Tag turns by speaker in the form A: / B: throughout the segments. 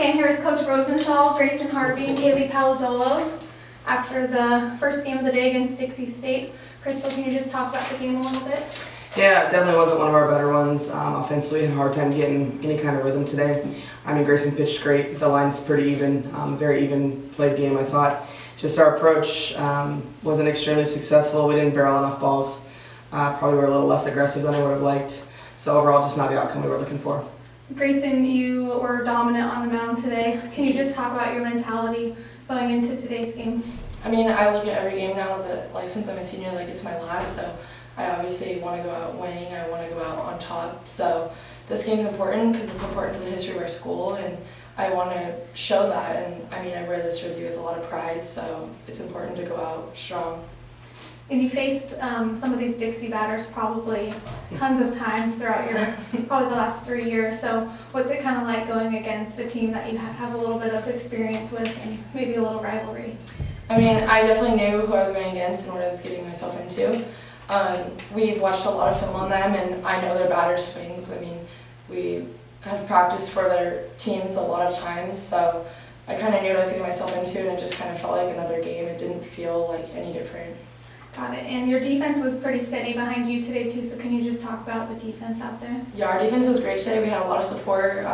A: Okay, I'm here with Coach Rosenthal, Grayson Harvey, and Kaylee Palazzolo after the first game of the day against Dixie State. Crystal, can you just talk about the game a little bit?
B: Yeah, it definitely wasn't one of our better ones. Offensively, had a hard time getting any kind of rhythm today. I mean, Grayson pitched great. The line's pretty even, very even played game, I thought. Just our approach wasn't extremely successful. We didn't barrel enough balls. Probably were a little less aggressive than I would have liked. So overall, just not the outcome we were looking for.
A: Grayson, you were dominant on the mound today. Can you just talk about your mentality going into today's game?
C: I mean, I look at every game now that, like, since I'm a senior, like, it's my last, so I obviously want to go out winning. I want to go out on top. So this game's important because it's important for the history of our school, and I want to show that. And I mean, I wear this jersey with a lot of pride, so it's important to go out strong.
A: And you faced some of these Dixie batters probably tons of times throughout your probably the last 3 years. So what's it kind of like going against a team that you have a little bit of experience with and maybe a little rivalry?
C: I mean, I definitely knew who I was going against and what I was getting myself into. We've watched a lot of film on them, and I know their batter swings. I mean, we have practiced for their teams a lot of times, so I kind of knew what I was getting myself into, and it just kind of felt like another game. It didn't feel like any different.
A: Got it. And your defense was pretty steady behind you today too, so can you just talk about the defense out there?
C: Yeah, our defense was great today. We had a lot of support.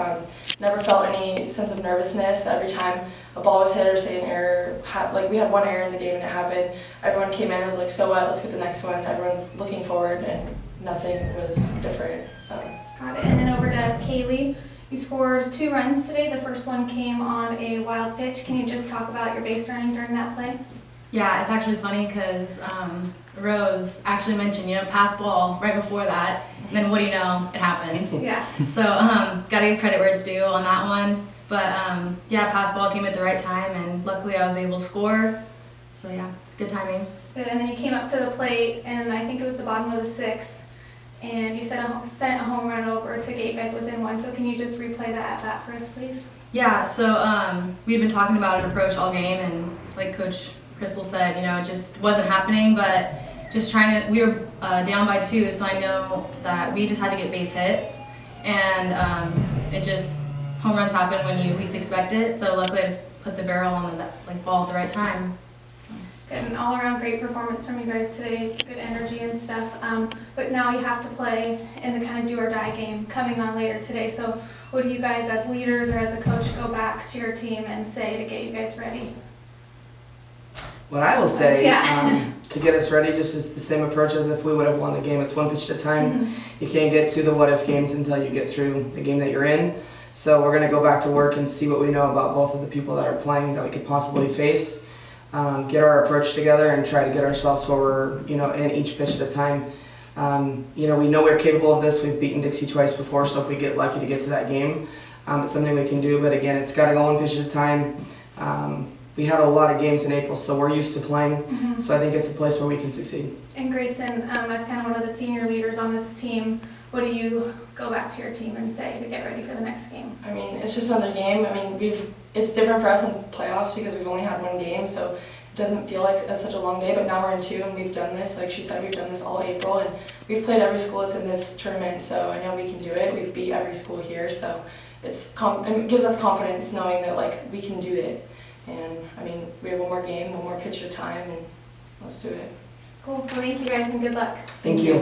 C: Never felt any sense of nervousness. Every time a ball was hit or say an error, like we had one error in the game and it happened, everyone came in and was like, so what, let's get the next one. Everyone's looking forward and nothing was different. So.
A: Got it. And then over to Kaylee. You scored 2 runs today. The first one came on a wild pitch. Can you just talk about your base running during that play?
D: Yeah, it's actually funny because Rose actually mentioned, pass ball right before that, and then what do you know, it happens.
A: Yeah.
D: So gotta give credit where it's due on that one. But yeah, pass ball came at the right time, and luckily I was able to score. So yeah, it's good timing.
A: Good. And then you came up to the plate, and I think it was the bottom of the 6th, and you sent a home run over to get you guys within 1. So can you just replay that at bat for us, please?
D: Yeah. So we've been talking about an approach all game, and like Coach Crystal said, it just wasn't happening, but just trying to, we were down by 2, so I know that we just had to get base hits, and home runs happen when you least expect it, so luckily I just put the barrel on the ball at the right time.
A: Good. An all-around great performance from you guys today, good energy and stuff, but now you have to play in the kind of do-or-die game coming on later today, so what do you guys as leaders or as a coach go back to your team and say to get you guys ready?
B: What I will say to get us ready just is the same approach as if we would have won the game. It's one pitch at a time. Mm-hmm. You can't get to the what-if games until you get through the game that you're in. So we're going to go back to work and see what we know about both of the people that are playing that we could possibly face, get our approach together and try to get ourselves where we're in each pitch at a time. We know we're capable of this. We've beaten Dixie twice before, so if we get lucky to get to that game, it's something we can do. But again, it's got to go one pitch at a time. We had a lot of games in April, so we're used to playing, so I think it's a place where we can succeed.
A: And Grayson, as kind of one of the senior leaders on this team, what do you go back to your team and say to get ready for the next game?
C: I mean, it's just another game. I mean, it's different for us in playoffs because we've only had 1 game, so it doesn't feel like such a long day, but now we're in 2 and we've done this. Like she said, we've done this all April, and we've played every school that's in this tournament, so I know we can do it. We've beat every school here, so it gives us confidence knowing that we can do it. And I mean, we have 1 more game, 1 more pitch at a time, and let's do it.
A: Cool. Well, thank you guys and good luck.
B: Thank you.